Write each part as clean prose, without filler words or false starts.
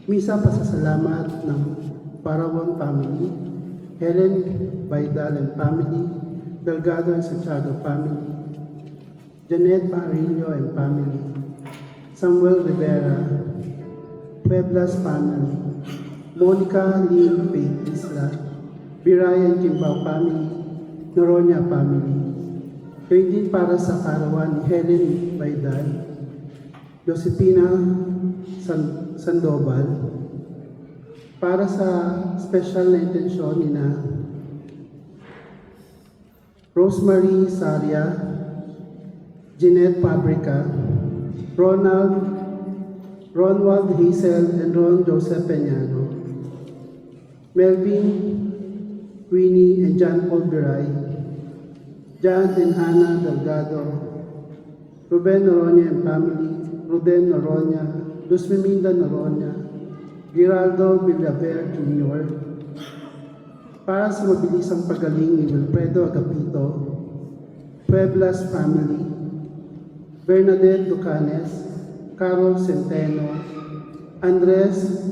Misa pasasalamat ng Parawan family, Helen Baidal and family, Delgado and Santiago family, Janet Parillo and family, Samuel Rivera, Pueblas family, Monica Lynn Faith Isla, Biraya and Kimbao family, Noronia family. Kaya din para sa karawan ni Helen Baidal, Josepina Sandoval, para sa special na intensyon ni na Rosemary Saria, Jeanette Pabrica, Ronald Hazel and Ron Joseph Peñano, Melvin, Winnie and John Paul Biray, John and Hannah Delgado, Ruben Noronia and family, Ruden Noronia, Luz Meminda Noronia, Giraldo Villaver Jr., para sa mabilisang pagaling ni Wilfredo Agapito, Pueblas family, Bernadette Ducanes, Carol Centeno, Andres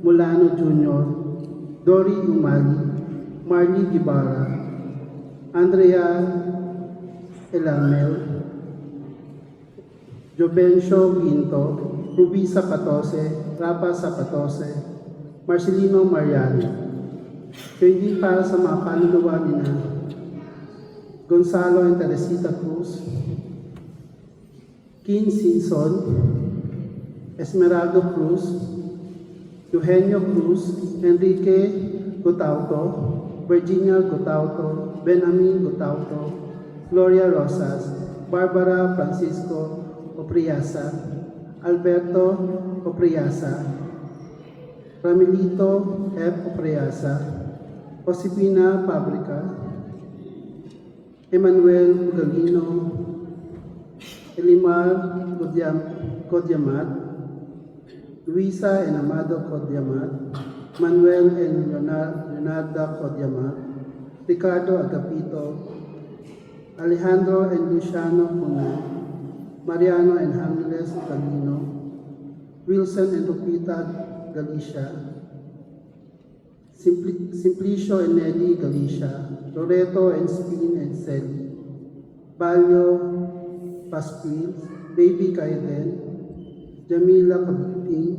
Mulano Jr., Dory Umali, Marley Guevara, Andrea Elamel, Jovencio Ginto, Rubisa Patose, Rapa Sapatose, Marcelino Mariano. Kaya din para sa mga kaluluwa ni na Gonzalo and Teresita Cruz, Kin Sinson, Esmeraldo Cruz, Eugenio Cruz, Enrique Gutauto, Virginia Gutauto, Benamin Gutauto, Gloria Rosas, Barbara Francisco Opriasa, Alberto Opriasa, Ramilito F. Opriasa, Josepina Pabrica, Emmanuel Galino, Elimar Codiamat, Luisa and Amado Codiamat, Manuel and Leonardo Codiamat, Ricardo Agapito, Alejandro and Luciano Puno, Mariano and Hangeles Galino, Wilson and Lupita Galicia, Simplicio and Nelly Galicia, Loreto and Spin and Sally, Balyo Pasquil, Baby Kaiden, Jamila Kabuting,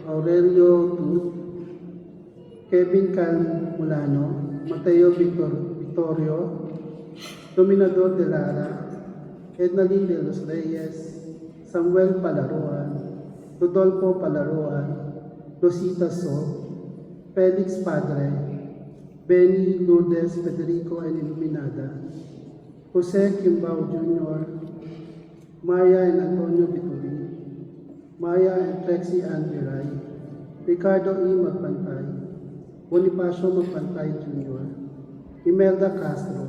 Aurelio Tut, Kevin Mulano, Mateo Victorio, Dominador de Lara, Ednalyn de los Reyes, Samuel Palaruan, Rodolfo Palaruan, Rosita So, Felix Padre, Benny Lourdes Federico and Iluminada, Jose Kimbao Jr., Maya and Antonio Bituri, Maya and Trexie Ann Biray, Ricardo E. Magpantay, Bonifacio Magpantay Jr., Imelda Castro,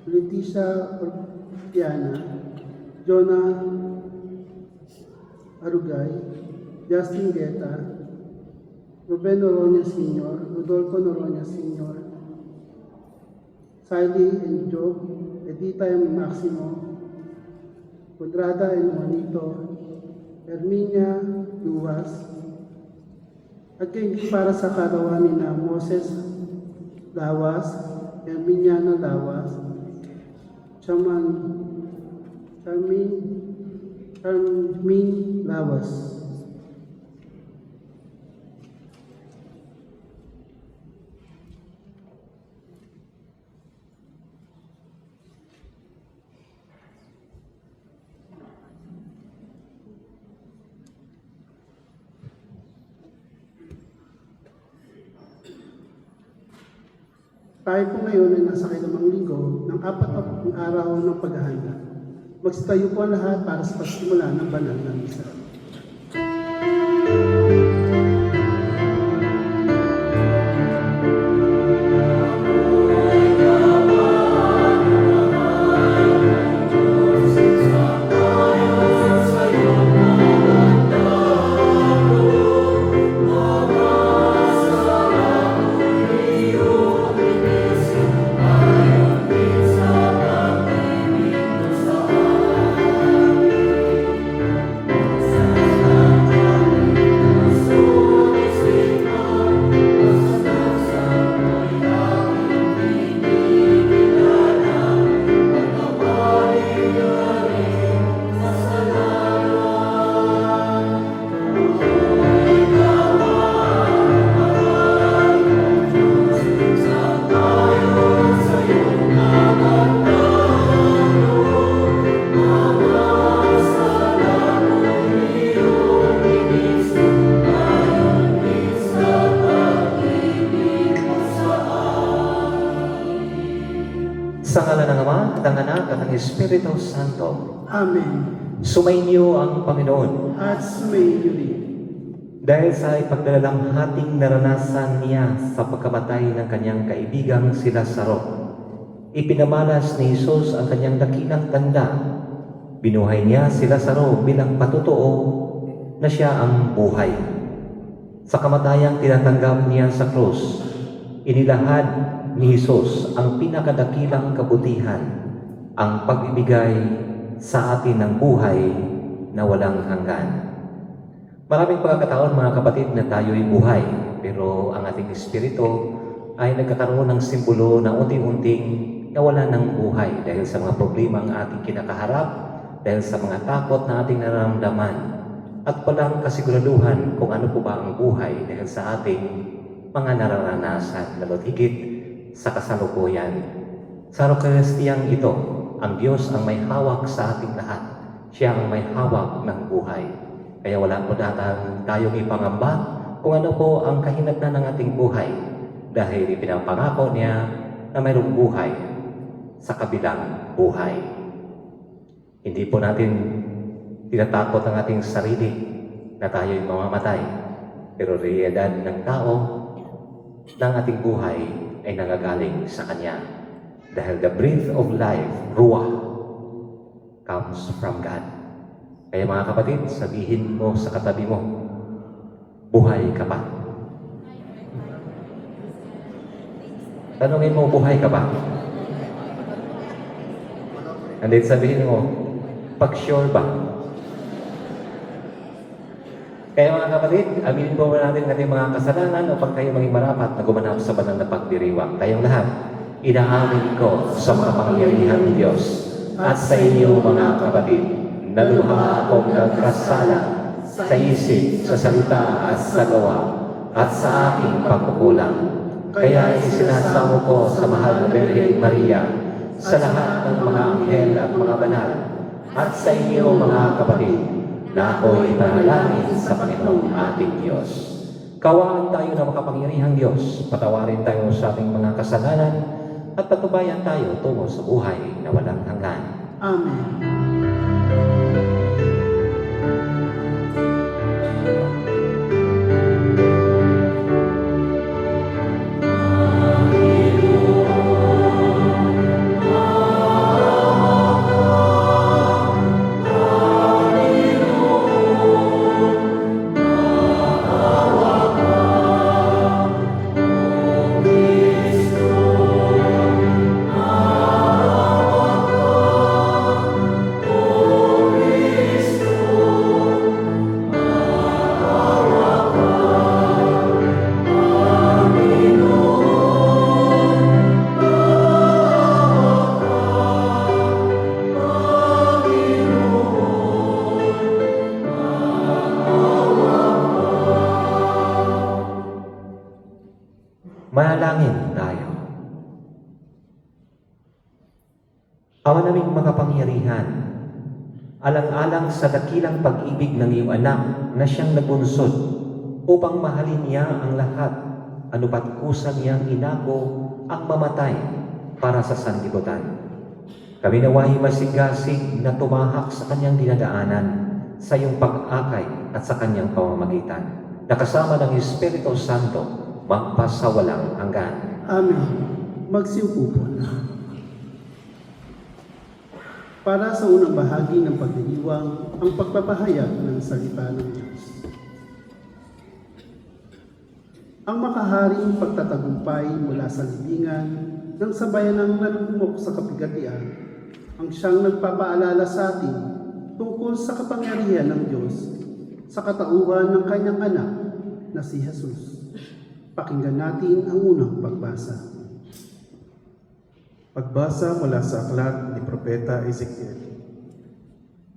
Leticia Orpiana, Jonah Arugay, Justin Guetta, Ruben Noronia Sr., Rodolfo Noronia Sr., Siley and Job, Edita and Maximo, Quadrada and Juanito, Herminia Luas, at kayo para sa karawan ni na Moses Lawas, Herminiana Lawas, Charmin Lawas. Tayo po ngayon ay nasa kailamang linggo ng 4 araw ng paghahanda. Magsitayo po ang lahat para sa pagsimula ng banal na misa. Sa ng Espiritu Santo. Amen. Sumainyo ang Panginoon. At sumainyo rin. Dahil sa ipagdalalamhating naranasan niya sa pagkamatay ng kanyang kaibigang si Lazaro, ipinamalas ni Jesus ang kanyang dakilang tanda. Binuhay niya si Lazaro bilang patotoo na siya ang buhay. Sa kamatayang tinatanggap niya sa krus, inilahad ni Jesus ang pinakadakilang kabutihan, ang pagbibigay sa atin ng buhay na walang hanggan. Maraming pagkakataon mga kapatid na tayo'y buhay, pero ang ating espiritu ay nagkakaroon ng simbolo na unti-unting nawala ng buhay dahil sa mga problema ang ating kinakaharap, dahil sa mga takot na ating nararamdaman, at walang kasiguraduhan kung ano po ba ang buhay dahil sa ating mga nararanasan, lalo't higit sa kasalukuyan. Sa Eukaristiyang ito, ang Diyos ang may hawak sa ating lahat. Siya ang may hawak ng buhay. Kaya wala po tayong ipangamba kung ano po ang kahinatnan ng ating buhay dahil ipinapangako niya na mayroong buhay sa kabilang buhay. Hindi po natin tinatakot ang ating sarili na tayo'y mamamatay, pero realidad ng tao ng ating buhay ay nangagaling sa Kanya dahil the breath of life, ruah, comes from God. Kaya mga kapatid, sabihin mo sa katabi mo, buhay ka pa. Tanungin mo, buhay ka ba? And then sabihin mo, pag-sure ba? Kaya mga kapatid, aminin po natin ang ating mga kasalanan upang tayo maging marapat na gumanap sa banal na pagdiriwang. Tayong lahat, inaamin ko sa mga pangyarihan ng Diyos at sa inyo mga kapatid, naluha akong nagkasala sa isip, sa salita at sa gawa at sa aking pagkukulang. Kaya isinasamo ko sa mahal na Birhen Maria, sa lahat ng mga anghel at mga banal, at sa inyo mga kapatid, na ako'y panalangin sa Panginoong ating Diyos. Kawaan tayo na makapangyarihang Diyos, patawarin tayo sa ating mga kasalanan, at patubayan tayo tungo sa buhay na walang hanggan. Amen. Manalangin tayo. Ama naming makapangyarihan, alang-alang sa dakilang pag-ibig ng iyong anak na siyang nabunsod upang mahalin niya ang lahat, anupat kusa niyang inako ang mamatay para sa sanlibutan. Kami naway masigasig na tumahak sa kanyang dinadaanan, sa iyong pag-akay at sa kanyang pamamagitan, na kasama ng Espiritu Santo, magpasawalang hanggan. Amen. Magsiupo po. Para sa unang bahagi ng pagdiriwang, ang pagpapahayag ng salita ng Diyos. Ang makaharing pagtatagumpay mula sa libingan ng sabayanang nanumok sa kapigatian, ang siyang nagpapaalala sa atin tungkol sa kapangyarihan ng Diyos sa katauhan ng kanyang anak na si Jesus. Pakinggan natin ang unang pagbasa. Pagbasa mula sa aklat ni Propeta Ezekiel.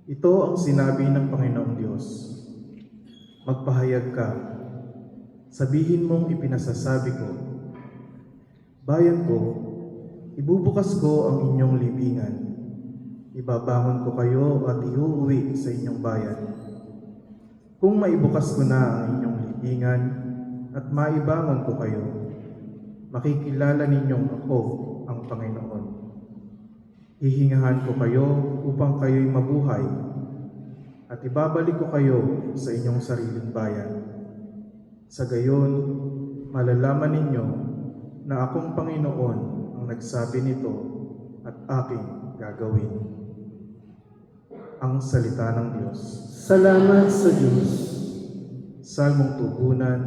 Ito ang sinabi ng Panginoong Diyos. Magpahayag ka, sabihin mong ipinasasabi ko, bayan ko, ibubukas ko ang inyong libingan. Ibabangon ko kayo at iuuwi sa inyong bayan. Kung maibukas ko na ang inyong libingan at maibangon ko kayo, makikilala ninyong ako ang Panginoon. Hihingahan ko kayo upang kayo'y mabuhay at ibabalik ko kayo sa inyong sariling bayan. Sa gayon, malalaman ninyo na akong Panginoon ang nagsabi nito at aking gagawin. Ang salita ng Diyos. Salamat sa Diyos. Salmong tugunan,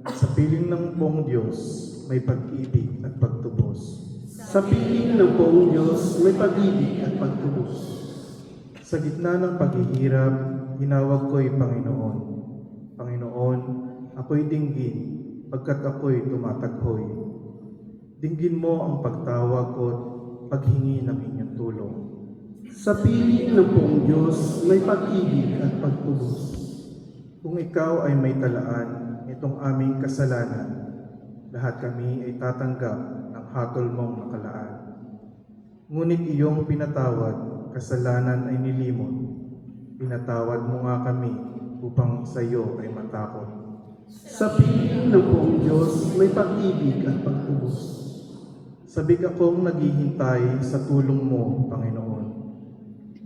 sa piling ng buong Diyos may pag-ibig at pagtubos. Sa piling ng buong Diyos may pag-ibig at pagtubos. Sa gitna ng paghihirap, hinawag ko'y Panginoon. Panginoon, ako'y dinggin, pagkat ako'y tumataghoy. Dinggin mo ang pagtawag ko't paghingi ng inyong tulong. Sa piling ng buong Diyos may pag-ibig at pagtubos. Kung ikaw ay may talaan itong aming kasalanan, lahat kami ay tatanggap ng hatol mong nakalaan. Ngunit iyong pinatawad, kasalanan ay nilimot. Pinatawad mo nga kami upang sa iyo ay matakot. Sa piling ng buong Diyos may pag-ibig at pagtubos. Sabik akong naghihintay sa tulong mo, Panginoon,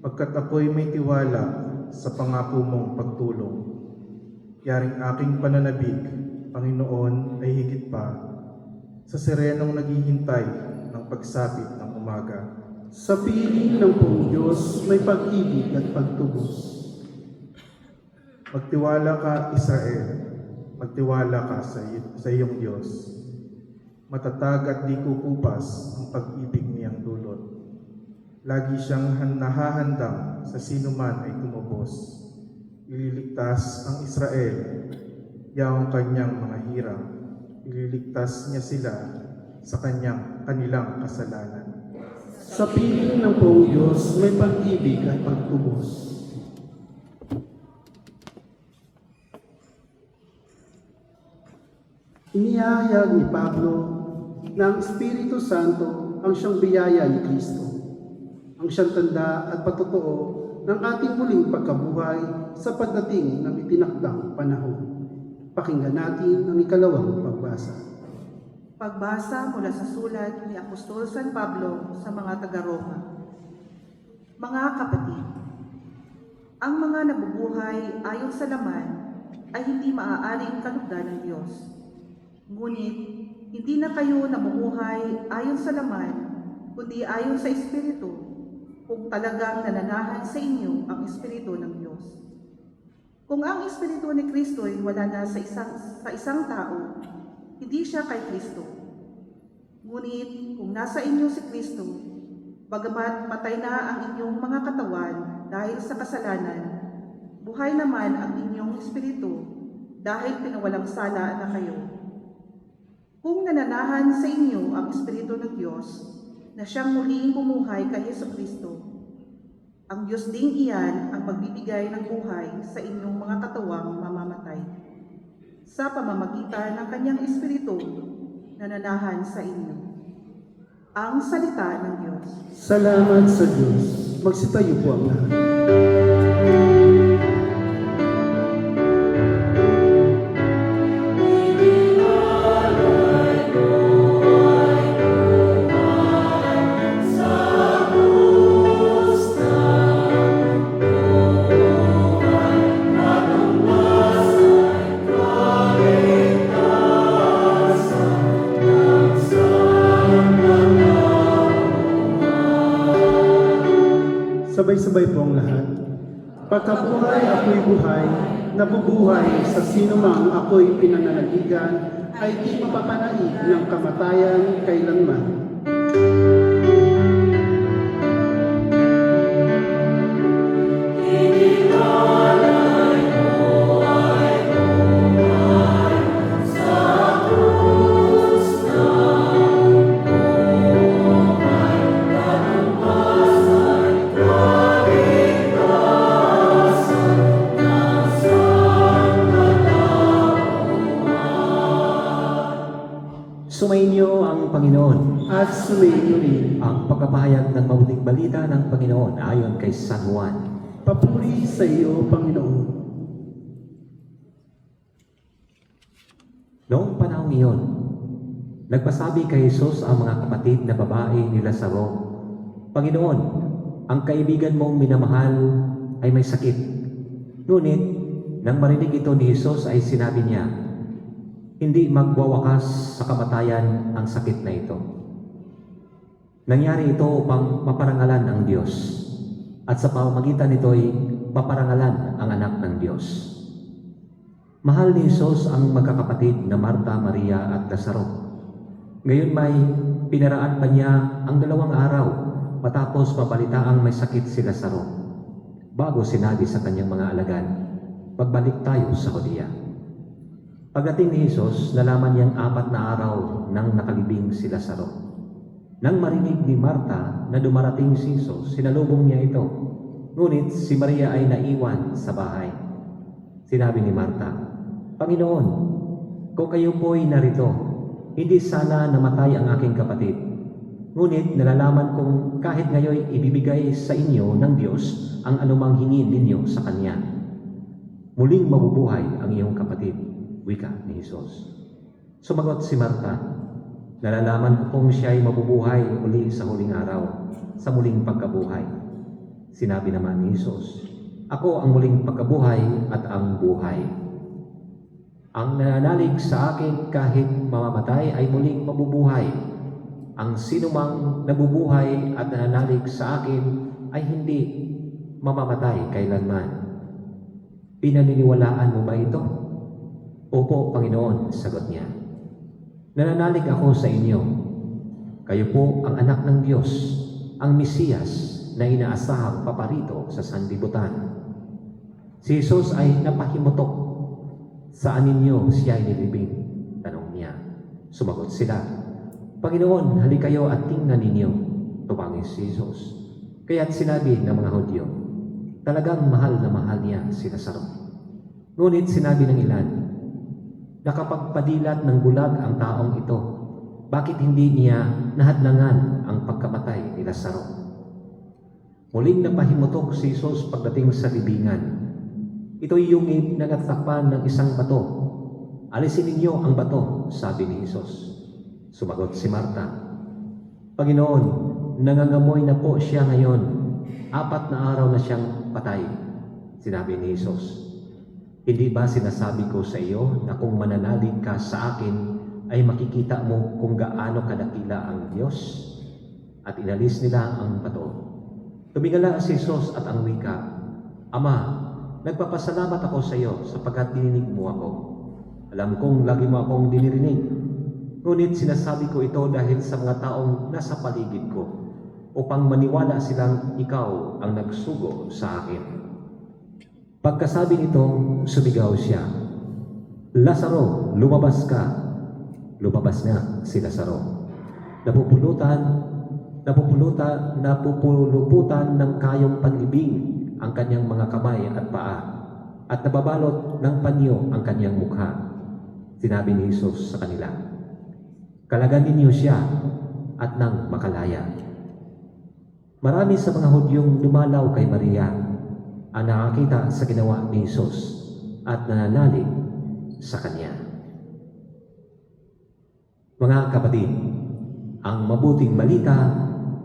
pagkat ako'y may tiwala sa pangako mong pagtulong. Yaring aking pananabik, Panginoon, ay higit pa sa sirenong naghihintay ng pagsapit ng umaga. Sa piling ng buong Diyos may pag-ibig at pagtubos. Magtiwala ka, Israel, magtiwala ka sa iyong Diyos. Matatag at di kukupas ang pag-ibig niyang dulot. Lagi siyang nahahandang sa sino man ay tumubos. Ililigtas ang Israel, yaong kanyang mga hirang. Ililigtas niya sila sa kanilang kasalanan. Sa piling ng buong Diyos may pag-ibig at pagtubos. Inihayag ni Pablo na ang Espiritu Santo ang siyang biyaya ni Kristo, ang siyang tanda at patotoo ng ating muling pagkabuhay sa pagdating ng itinakdang panahon. Pakinggan natin ang ikalawang pagbasa. Pagbasa mula sa sulat ni Apostol San Pablo sa mga taga-Roma. Mga kapatid, ang mga nabubuhay ayon sa laman ay hindi maaaring kalugdan ng Diyos. Ngunit, hindi na kayo namumuhay ayon sa laman, kundi ayon sa Espiritu, kung talagang nananahan sa inyo ang Espiritu ng Diyos. Kung ang Espiritu ni Kristo ay wala na sa isang tao, hindi siya kay Kristo. Ngunit kung nasa inyo si Kristo, bagamat matay na ang inyong mga katawan dahil sa kasalanan, buhay naman ang inyong espiritu dahil pinawalang sala na kayo. Kung nananahan sa inyo ang Espiritu ng Diyos na siyang muling bumuhay kay Hesus Kristo, ang Diyos ding iyan ang magbibigay ng buhay sa inyong mga katawang mamamatay sa pamamagitan ng kanyang Espiritu na nanahan sa inyo. Ang salita ng Diyos. Salamat sa Diyos. Magsitayo po ang lahat. Sabay-sabay po ang lahat. Pagkabuhay ako'y buhay, nabubuhay sa sino mang ako'y pinananagigan, ay di mapapanaig ng kamatayan kailanman. Sumainyo ang Panginoon. At sumainyo rin. Ang pagpapahayag ng mabuting balita ng Panginoon ayon kay San Juan. Papuri sa iyo, Panginoon. Noong panahong iyon, nagpasabi kay Jesus ang mga kapatid na babae ni Lazaro, Panginoon, ang kaibigan mong minamahal ay may sakit. Ngunit, nang marinig ito ni Jesus ay sinabi niya, hindi magwawakas sa kamatayan ang sakit na ito. Nangyari ito upang maparangalan ang Diyos, at sa pamamagitan nito'y maparangalan ang anak ng Diyos. Mahal ni Jesus ang magkakapatid na Marta, Maria at Lazaro. Ngayon may pinaraan pa niya ang 2 araw matapos mabalitaang may sakit si Lazaro, bago sinabi sa kanyang mga alagad, magbalik tayo sa Judea. Pagdating ni Jesus, nalaman niyang 4 na araw nang nakalibing si Lazaro. Nang marinig ni Marta na dumarating si Jesus, sinalubong niya ito. Ngunit si Maria ay naiwan sa bahay. Sinabi ni Marta, Panginoon, kung kayo po'y narito, hindi sana namatay ang aking kapatid. Ngunit nalalaman kong kahit ngayon ibibigay sa inyo ng Diyos ang anumang hingin ninyo sa Kanya. Muling mabubuhay ang iyong kapatid, wika ni Jesus. Sumagot si Marta, nalalaman ko kung siya ay mabubuhay uli sa huling araw, sa muling pagkabuhay. Sinabi naman ni Jesus, ako ang muling pagkabuhay at ang buhay. Ang nananalig sa akin kahit mamamatay ay muling mabubuhay. Ang sinumang nabubuhay at nananalig sa akin ay hindi mamamatay kailanman. Pinaniniwalaan mo ba ito? Opo, Panginoon, sagot niya. Nananalig ako sa inyo. Kayo po ang anak ng Diyos, ang Mesiyas na inaasahang paparito sa sanlibutan. Si Jesus ay napahimutok. Saan ninyo siya ay nilibing? Tanong niya. Sumagot sila, Panginoon, halik kayo at tingnan ninyo. Tumangis si Jesus. Kaya't sinabi ng mga Hudyo, talagang mahal na mahal niya si Lazaro. Ngunit sinabi ng ilan, nakapagpadilat ng bulag ang taong ito. Bakit hindi niya nahadlangan ang pagkamatay ni Lazaro? Muling napahimutok si Jesus pagdating sa libingan. Ito'y yungib na natakpan ng isang bato. Alisin ninyo ang bato, sabi ni Jesus. Sumagot si Marta, Panginoon, nangangamoy na po siya ngayon. 4 na araw na siyang patay. Sinabi ni Jesus, hindi ba sinasabi ko sa iyo na kung mananalig ka sa akin ay makikita mo kung gaano kadakila ang Diyos? At inalis nila ang bato. Tumingala si Jesus at ang wika, Ama, nagpapasalamat ako sa iyo sapagkat dininig mo ako. Alam kong lagi mo akong dinirinig. Ngunit sinasabi ko ito dahil sa mga taong nasa paligid ko upang maniwala silang ikaw ang nagsugo sa akin. Pagkasabi nito, sumigaw siya, Lazaro, lumabas ka. Lumabas nga si Lazaro. Napupuluputan ng kayong panlibing ang kanyang mga kamay at paa, at nababalot ng panyo ang kanyang mukha. Sinabi ni Jesus sa kanila, kalagan ninyo siya at nang makalaya. Marami sa mga Hudyong dumalaw kay Maria ang nakakita sa ginawa ni Jesus at nananalig sa Kanya. Mga kapatid, ang mabuting balita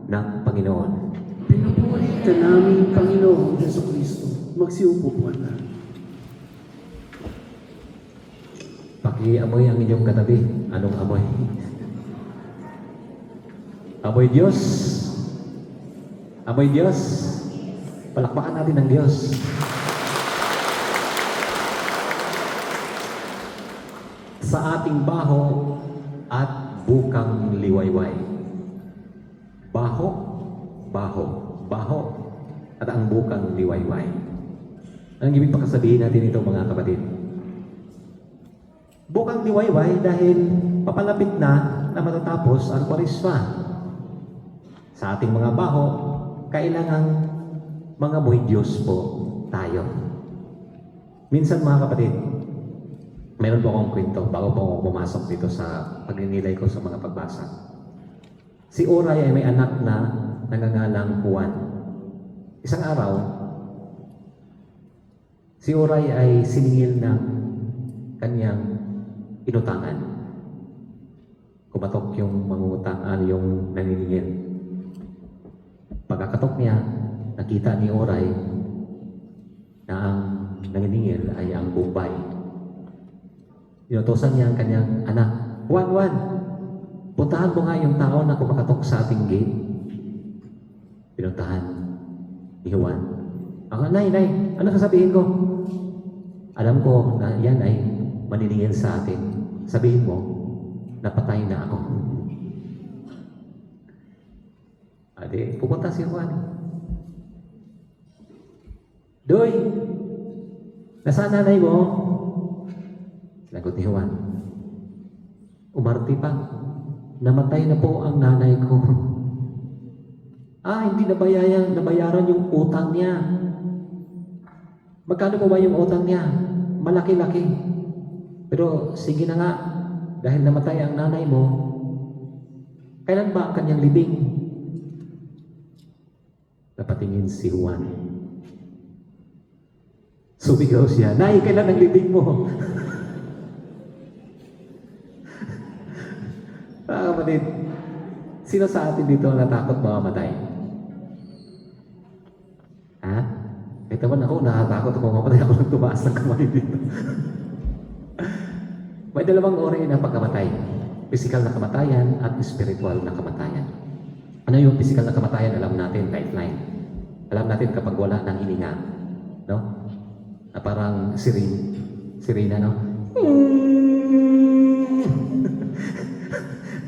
ng Panginoon. Pinupuri ka namin, Panginoon Jesucristo. Magsiupo po na. Pakiamoy ang inyong katabi. Anong amoy? Amoy Diyos. Amoy Diyos. Palakpakan natin ang Diyos. Sa ating baho at bukang liwayway. Baho, baho, baho, at ang bukang liwayway. Anong ibig pakasabihin natin ito, mga kapatid? Bukang liwayway dahil papalapit na matatapos ang Kwaresma. Sa ating mga baho, kailangang mga mo'y Diyos po tayo. Minsan, mga kapatid, meron po akong kwento bago po ako pumasok dito sa pagninilay ko sa mga pagbasa. Si Oray ay may anak na nangangalang Juan. Isang araw, si Oray ay siningil ng kanyang inutangan. Kumatok yung mangungutang, yung naniningil. Pagkakatok niya, nakita ni Oray na ang nanginingil ay ang Bombay. Inutosan niya ang kanyang anak, Juan, puntahan mo nga yung tao na kumakatok sa ating gate. Pinuntahan ni Juan. Ako, Nay, ano sasabihin ko? Alam ko na yan ay maniningil sa atin. Sabihin mo, napatay na ako. Adi, pupunta si Juan. Doy, nasaan nanay mo? Lagot ni Juan. Umarte pa. Namatay na po ang nanay ko. Hindi nabayaran yung utang niya. Magkano po ba yung utang niya? Malaki-laki. Pero sige na nga, dahil namatay ang nanay mo, kailan ba ang kanyang libing? Napatingin si Juan. Sumigaw siya, Nay, kailan ang libing mo? Kapatid, sino sa atin dito ang natakot mamamatay? Ha? Ito man ako, nakatakot ako mamatay ako nang tumaas ng kamay dito. May dalawang uri ng pagkamatay. Physical na kamatayan at spiritual na kamatayan. Ano yung physical na kamatayan? Alam natin, lifeline. Alam natin kapag wala ng hininga. No? Na parang sirena, no?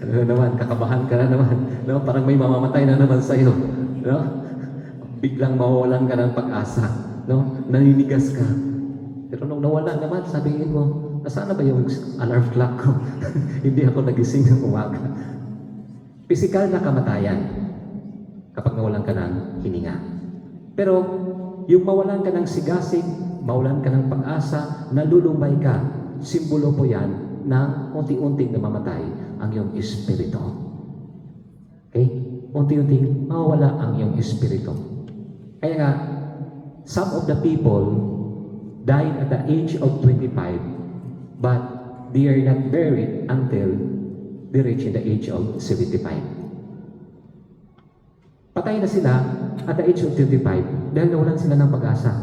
Ano naman, kakabahan ka na naman. No? Parang may mamamatay na naman sa'yo. No? Biglang mawawalan ka ng pag-asa. No? Naninigas ka. Pero nung nawala naman, sabihin mo, nasaan na ba yung alarm clock ko? Hindi ako nagising ng umaga. Physical na kamatayan kapag nawalan ka ng hininga. Pero yung mawalan ka ng sigasig, mawalan ka ng pag-asa, nalulumbay ka, simbolo po yan ng unti-unting namamatay ang iyong espiritu. Okay? Unti-unting mawawala ang iyong espiritu. Kaya nga, some of the people died at the age of 25, but they are not buried until they reach the age of 75. Patay na sila at the age of 25 dahil nawalan sila ng pag-asa.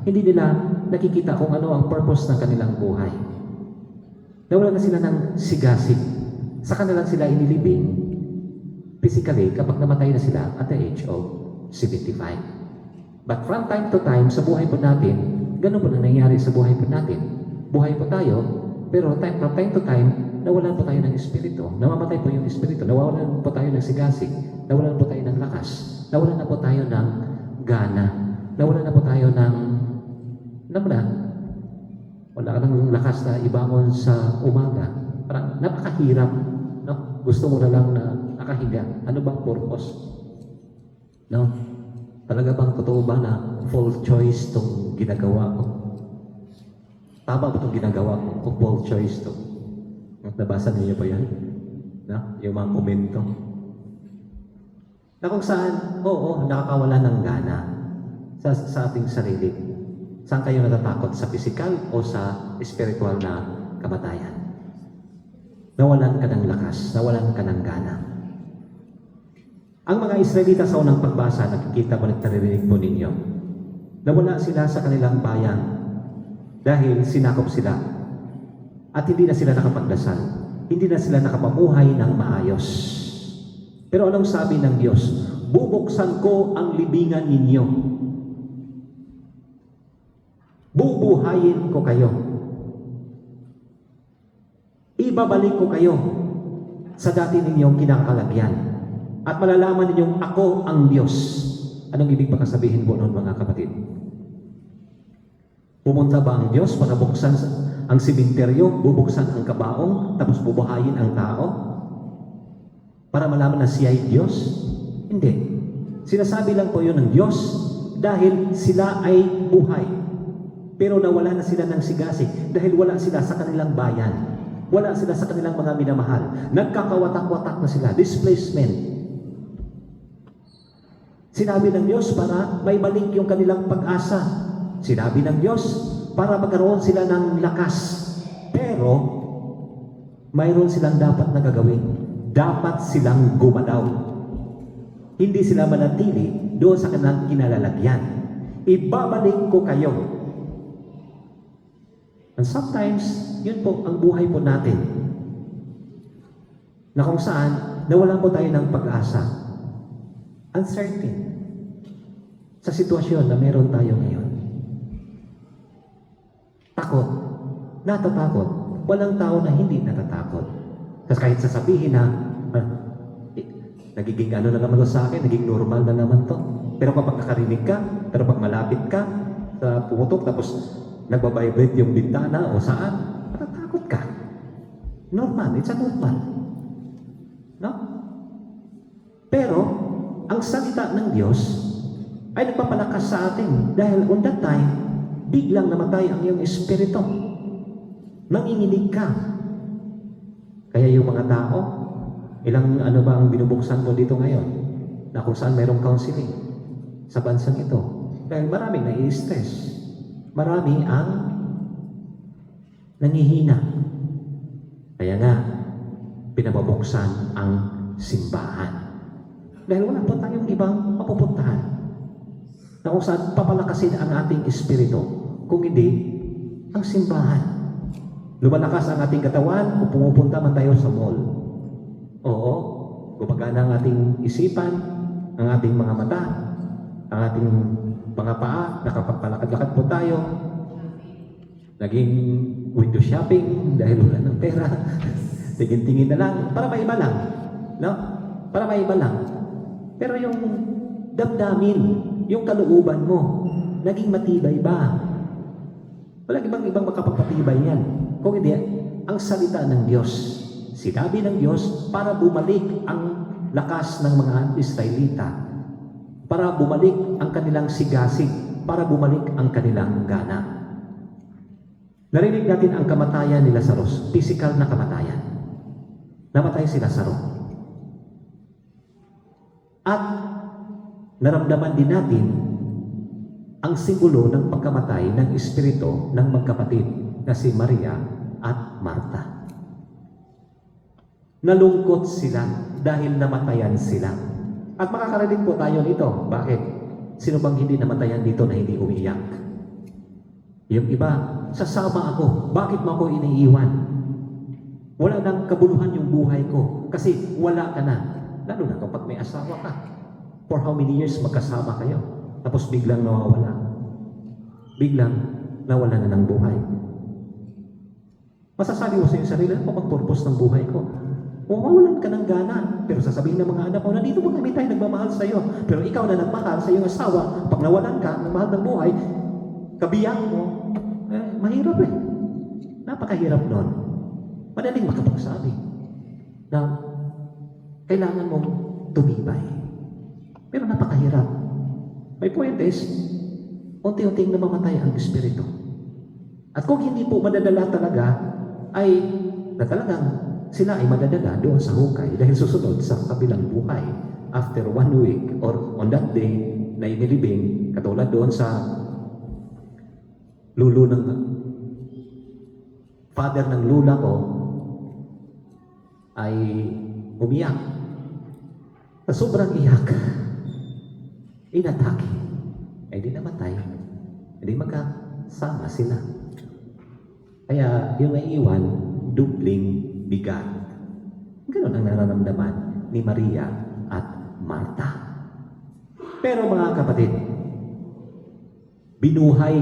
Hindi nila nakikita kung ano ang purpose ng kanilang buhay. Nawalan na sila ng sigasig. Saka na lang sila inilibing physically kapag namatay na sila at the age of 75. But from time to time, sa buhay po natin, ganun po na nangyayari sa buhay po natin. Buhay po tayo, pero from time to time, nawalan po tayo ng espiritu. Namamatay po yung espiritu. Nawalan po tayo ng sigasig. Nawalan po tayo ng lakas. Nawalan na po tayo ng gana. Nawalan na po tayo ng wala ka ng lakas na ibangon sa umaga. Parang napakahirap. No? Gusto mo na lang na nakahiga. Ano bang purpose? No? Talaga bang totoo ba na full choice itong ginagawa ko? Tama ba itong ginagawa ko? Kung full choice to. Nabasa niyo pa yan? No? Yung mga komento. Na kung saan, oo, nakakawala ng gana sa ating sarili. Saan kayo natatakot? Sa physical o sa spiritual na kamatayan? Nawalan ka ng lakas, nawalan ka ng gana. Ang mga Israelita sa unang pagbasa, nakikita mo at naririnig po ninyo, nawala sila sa kanilang bayan dahil sinakop sila at hindi na sila nakapagdasal. Hindi na sila nakapamuhay ng maayos. Pero anong sabi ng Diyos? Bubuksan ko ang libingan ninyo. Bubuhayin ko kayo. Ibabalik ko kayo sa dati ninyong kinakalagyan. At malalaman ninyong ako ang Diyos. Anong ibig pagkasabihin po noon mga kapatid? Pumunta ba ang Diyos para buksan ang simenteryo, bubuksan ang kabaong, tapos bubuhayin ang tao? Para malaman na siya ay Diyos? Hindi. Sinasabi lang po yun ng Diyos dahil sila ay buhay. Pero nawala na sila ng sigasig dahil wala sila sa kanilang bayan. Wala sila sa kanilang mga minamahal. Nagkakawatak-watak na sila. Displacement. Sinabi ng Diyos para may balik yung kanilang pag-asa. Sinabi ng Diyos para magkaroon sila ng lakas. Pero, mayroon silang dapat na gagawin. Dapat silang gumalaw. Hindi sila manatili doon sa kanilang kinalalagyan. Ibabalik ko kayo. And sometimes, yun po ang buhay po natin. Na kung saan, nawalan po tayo ng pag-asa. Uncertain. Sa sitwasyon na meron tayo ngayon. Takot. Natatakot. Walang tao na hindi natatakot. Kasi kahit sasabihin na, nagiging ano na naman to sa akin, naging normal na naman to. Pero kapag nakarinig ka, pero pag malapit ka, sa pumutok, tapos nagbabibrate yung bintana o saan, natatakot ka. Normal. It's a normal. No? Pero, ang salita ng Diyos ay nagpapalakas sa atin dahil on that time, biglang namatay ang iyong espiritu. Nanginginig ka. Kaya yung mga tao, ilang ano ba ang binubuksan ko dito ngayon? Na kung saan mayroong counseling sa bansang ito. Dahil maraming nai-stress. Marami ang nangihina. Kaya nga, pinababuksan ang simbahan. Dahil wala po tayong ibang mapupuntahan na kung saan papalakasin ang ating espiritu. Kung hindi, ang simbahan. Lumalakas ang ating katawan kung pumupunta man tayo sa mall. Oo, gumagana ang ating isipan, ang ating mga mata, ang ating mga paa, nakapagpalakad-lakad po tayo. Naging window shopping dahil wala ng pera. Tingin-tingin na lang, para maiba lang. No? Para maiba lang. Pero yung damdamin, yung kalooban mo, naging matibay ba? Walang ibang makapagpatibay yan. Kung hindi, ang salita ng Diyos. Sinabi ng Diyos para bumalik ang lakas ng mga Israelita. Para bumalik ang kanilang sigasig. Para bumalik ang kanilang gana. Narinig natin ang kamatayan ni Lazarus. Physical na kamatayan. Namatay si Lazarus. At naramdaman din natin ang simbolo ng pagkamatay ng espiritu ng magkapatid na si Maria at Marta. Nalungkot sila dahil namatayan sila. At makakarinig po tayo nito. Bakit? Sino bang hindi namatayan dito na hindi umiiyak? Yung iba, sasama ako. Bakit mo ako iniiwan? Wala nang kabuluhan yung buhay ko kasi wala ka na. Lalo na kapag may asawa ka. For how many years magkasama kayo? Tapos biglang nawawala. Biglang nawala na ng buhay. Masasabi mo sa iyong sarili, ano pag-purpose ng buhay ko? O mawalan ka ng gana. Pero sasabihin ng mga anak mo, nandito po kami tayo nagmamahal sa iyo. Pero ikaw na nagmahal sa iyong asawa, pag nawalan ka ng mahal ng buhay, kabiyang mo, mahirap eh. Napakahirap nun. Madaling makapagsabi na kailangan mong tumibay. Pero napakahirap. May point is, unti-unting namamatay ang espiritu. At kung hindi po madadala talaga, ay na talagang sila ay madadala doon sa hukay dahil susunod sa kabilang buhay after 1 week or on that day na inilibing, katulad doon sa lulo ng father ng lula ko ay umiyak. Sa sobrang iyak, inatake, ay di namatay, hindi magkasama sila. Kaya yung naiiwan, dubling bigat. Ganon ang nararamdaman ni Maria at Marta. Pero mga kapatid, binuhay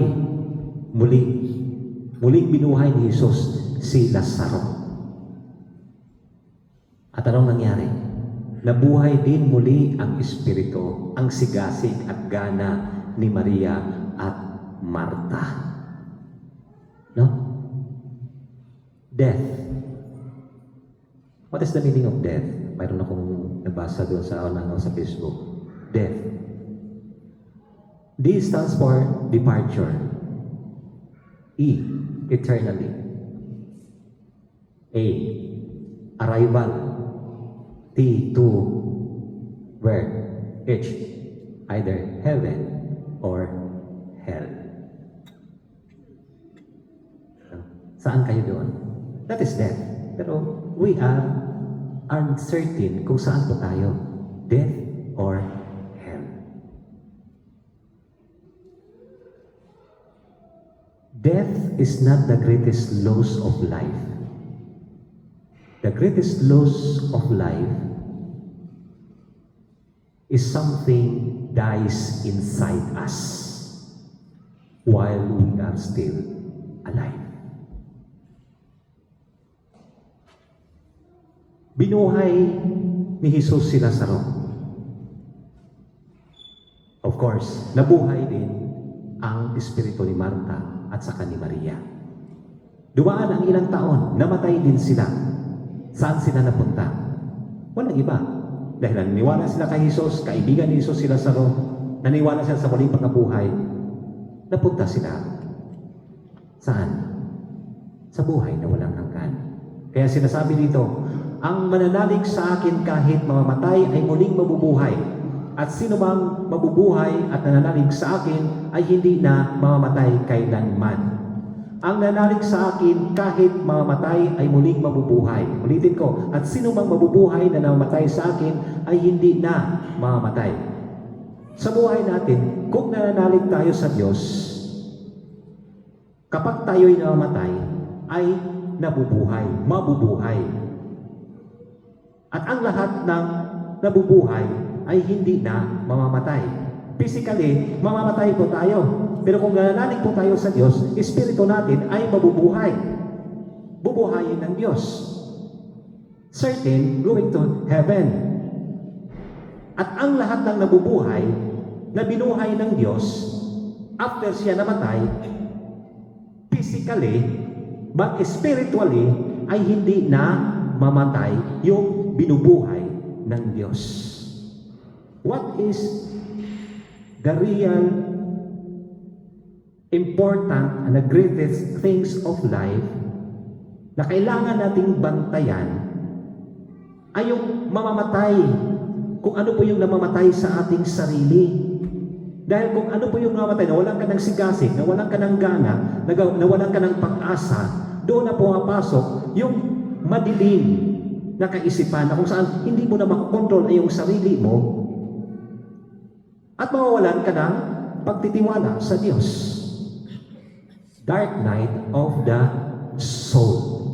muling binuhay ni Jesus si Lazaro. At anong nangyari? Nabuhay din muli ang espiritu, ang sigasig at gana ni Maria at Marta. No? Death. What is the meaning of death? Mayroon akong nabasa doon sa Facebook. Death. D stands for departure. E, eternally. A, arrival. T, to where? H, either heaven or hell. Saan kayo doon? That is death. Pero we are uncertain kung saan po tayo. Death or hell. Death is not the greatest loss of life. The greatest loss of life is something dies inside us while we are still alive. Binuhay ni Jesus si Lazaro. Of course, nabuhay din ang espiritu ni Marta at saka ni Maria. Dumaan ang ilang taon, namatay din sila. Saan sila napunta? Walang iba. Dahil naniwala sila kay Jesus, kaibigan ni Jesus si Lazaro, naniwala sila sa muling pagkabuhay, napunta sila. Saan? Sa buhay na walang hanggan. Kaya sinasabi dito, ang mananalig sa akin kahit mamamatay ay muling mabubuhay. At sino bang mabubuhay at nananalig sa akin ay hindi na mamamatay kailanman. Ang nananalig sa akin kahit mamamatay ay muling mabubuhay. Ulitin ko, at sino bang mabubuhay na namamatay sa akin ay hindi na mamamatay. Sa buhay natin, kung nananalig tayo sa Diyos, kapag tayo'y namamatay, ay nabubuhay, mabubuhay. At ang lahat ng nabubuhay ay hindi na mamamatay. Physically, mamamatay po tayo. Pero kung nananalig po tayo sa Diyos, espiritu natin ay mabubuhay. Bubuhayin ng Diyos. Certain, going to heaven. At ang lahat ng nabubuhay, na binuhay ng Diyos, after siya namatay, physically, but spiritually, ay hindi na mamatay yung binubuhay ng Diyos. What is the real important and the greatest things of life na kailangan nating bantayan ay yung mamamatay. Kung ano po yung namamatay sa ating sarili. Dahil kung ano po yung namamatay, nawalan ka ng sigasig, nawalan ka ng gana, nawalan ka ng pag-asa, doon na pumapasok yung madilim na kaisipan na kung saan hindi mo na makokontrol ay yung sarili mo at mawawalan ka ng pagtitiwala sa Diyos. Dark night of the soul.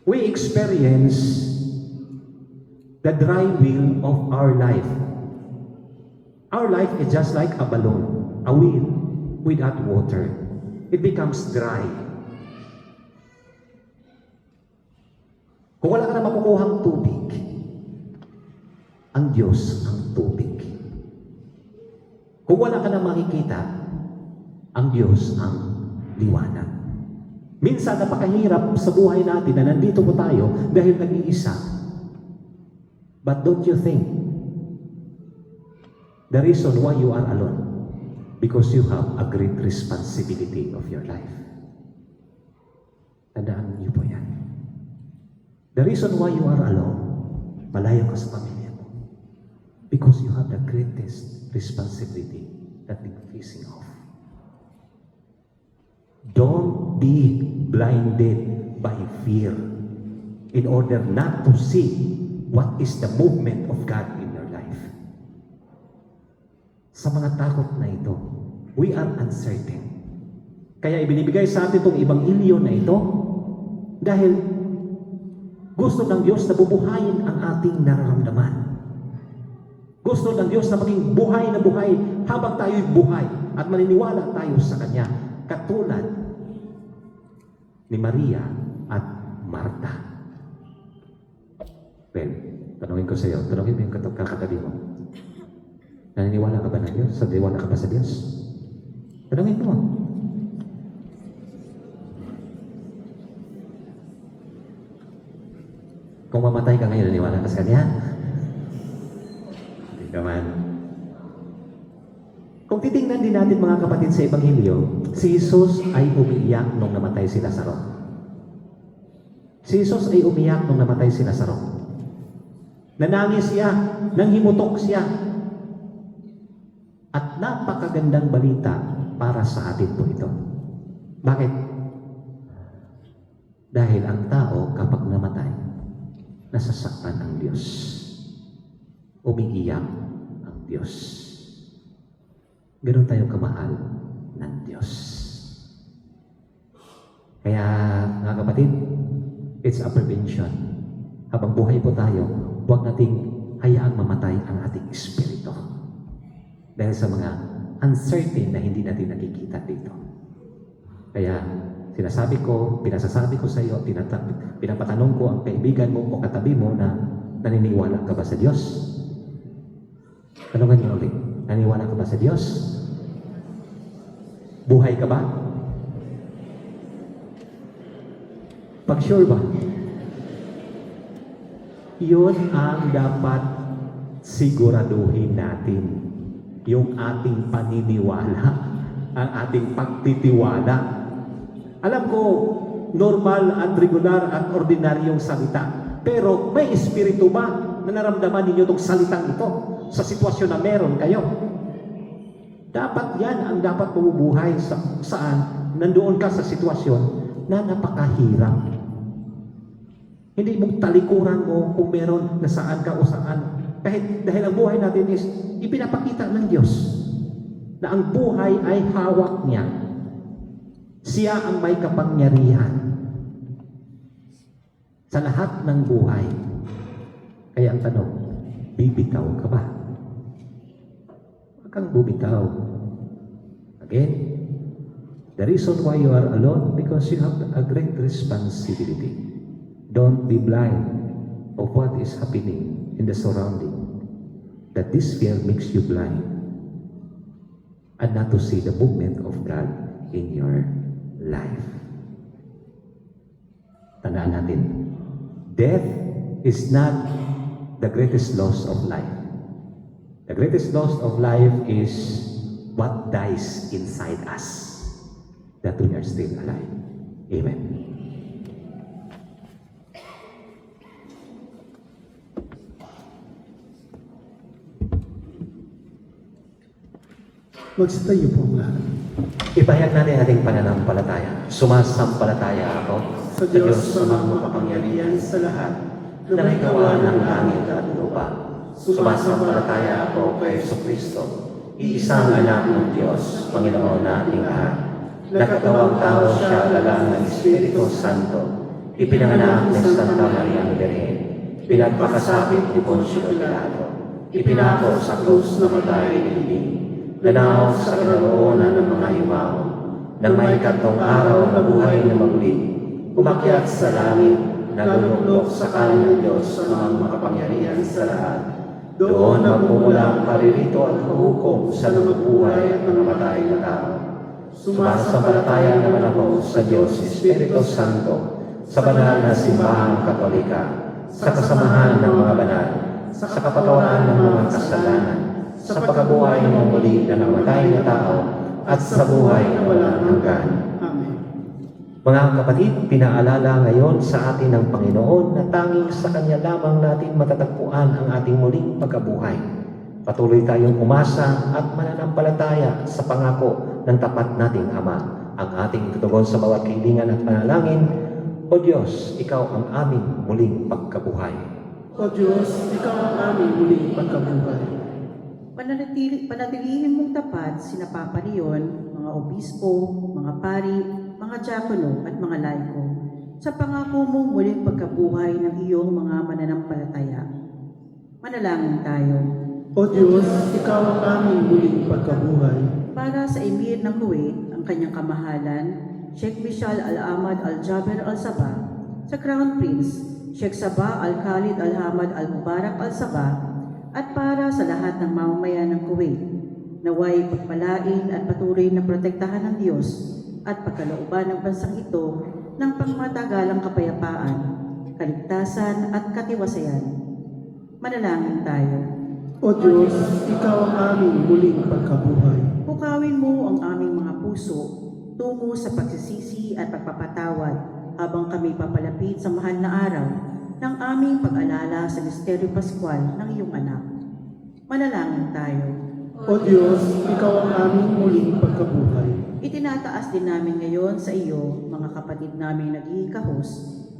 We experience the dry wheel of our life. Our life is just like a balloon, a wheel without water. It becomes dry. Kung wala ka na makukuhang tubig, ang Diyos ang tubig. Kung wala ka na makikita, ang Diyos ang liwanag. Minsan napakahirap sa buhay natin na nandito po tayo dahil nag-iisa. But don't you think the reason why you are alone? Because you have a great responsibility of your life. Tandaan niyo po yan. The reason why you are alone, malayo ka sa pamilya mo. Because you have the greatest responsibility that you're facing off. Don't be blinded by fear in order not to see what is the movement of God in your life. Sa mga takot na ito, we are uncertain. Kaya ibinibigay sa atin itong ebanghelyo na ito dahil gusto ng Diyos na bubuhayin ang ating nararamdaman. Gusto ng Diyos na maging buhay na buhay habang tayo'y buhay at maniniwala tayo sa Kanya. Katulad ni Maria at Marta. Well, tanungin ko sa iyo, tanungin mo yung kakatabi mo. Naniniwala ka ba ng Diyos? Naniniwala ka ba sa Diyos? Tanungin mo. Kung mamatay ka ngayon, naniniwala ka sa Kanya? Kaman. Kung titingnan din natin mga kapatid sa Ebanghelyo, si Jesus ay umiiyak nung namatay si Lazaro. Si Jesus ay umiyak nung namatay si Lazaro. Nanangis siya, nanghimutok siya. At napakagandang balita para sa atin po ito. Bakit? Dahil ang tao kapag namatay, nasasaktan ang Diyos. Umiiyak ang Diyos. Ganon tayo kamahal ng Diyos. Kaya, mga kapatid, it's a prevention. Habang buhay po tayo, huwag nating hayaang mamatay ang ating espiritu. Dahil sa mga uncertain na hindi natin nakikita dito. Kaya, pinasasabi ko sa iyo, pinapatanong ko ang kaibigan mo o katabi mo na naniniwala ka ba sa Diyos? Tanungan niyo ulit, naniniwala ka ba sa Diyos? Buhay ka ba? Pag sure ba? Yun ang dapat siguraduhin natin. Yung ating paniniwala, ang ating pagtitiwala. Alam ko, normal at regular at ordinaryong salita. Pero may espiritu ba na naramdaman ninyo itong salitang ito sa sitwasyon na meron kayo? Dapat yan ang dapat bumubuhay saan nandoon ka sa sitwasyon na napakahirap. Hindi mong talikuran mo kung meron na saan ka o saan. Kahit dahil ang buhay natin is ipinapakita ng Diyos na ang buhay ay hawak niya. Siya ang may kapangyarihan sa lahat ng buhay. Kaya ang tanong, bibitaw ka ba? Huwag kang bubitaw. Again, the reason why you are alone, because you have a great responsibility. Don't be blind of what is happening in the surrounding. That this fear makes you blind and not to see the movement of God in your life. Tandaan natin, death is not the greatest loss of life. The greatest loss of life is what dies inside us, that we are still alive. Amen. Magsitayo po ang lahat. Ipahayag natin ating pananampalataya. Sumasampalataya ako Sa Diyos sa mga makapangyarihan sa lahat, na may gawa ng langit at lupa. Sumasampalataya ako kay Jesucristo, iisang anak ng Diyos, Panginoon nating lahat. Nakatawang tao siya galang ng Espiritu Santo, ipinanganak ng Santa Maria Virgen, pinagpakasakit ni Poncio Pilato, ipinako sa krus na matay nilibing, nanaw sa kinaroonan ng mga yumaon, nang may ikatlong araw na buhay na maguli, umakyat sa langit, naluluklok sa kanan ng Diyos sa mga makapangyarihan sa lahat. Doon magmumula ang paririto at huhukom sa nabubuhay at namamatay na tao. Sumasampalataya naman ako sa Diyos Espiritu Santo, sa banal na simbahang Katolika, sa kasamahan ng mga banal, sa kapatawaran ng mga kasalanan, sa pagkabuhay ng muli na namatay na tao, at sa buhay na walang hanggan. Amen. Mga kapatid, pinaalala ngayon sa atin ng Panginoon na tanging sa Kanya lamang natin matatagpuan ang ating muling pagkabuhay. Patuloy tayong umasa at mananampalataya sa pangako ng tapat nating Ama. Ang ating tutugon sa bawat kailangan at panalangin, O Diyos, Ikaw ang aming muling pagkabuhay. O Diyos, Ikaw ang aming muling pagkabuhay. Panatilihin mong tapat sina Papa Leon, mga obispo, mga pari, mga diakono at mga laiko sa pangako mong muling pagkabuhay ng iyong mga mananampalataya. Manalangin tayo. O Diyos, Ikaw ang aming muling pagkabuhay. Para sa emir ng Kuwait, ang kanyang kamahalan, Sheikh Bishal Al-Ahmad Al-Jaber Al-Sabah, sa Crown Prince, Sheikh Sabah Al-Khalid Al-Hamad Al-Mubarak Al-Sabah, at para sa lahat ng mamamayan ng Kuwait, naway pagpalain at patuloy na protektahan ng Diyos at pagkalooban ng bansang ito ng pangmatagalang kapayapaan, kaligtasan at katiwasayan. Manalangin tayo. O Diyos, Ikaw ang aming muling pagkabuhay. Pukawin mo ang aming mga puso tungo sa pagsisisi at pagpapatawad habang kami papalapit sa mahal na araw ng aming pag-alala sa Misteryo Pascual ng iyong anak. Manalangin tayo. O Diyos, Ikaw ang aming muling pagkabuhay. Itinataas din namin ngayon sa iyo, mga kapatid naming naghihikahos,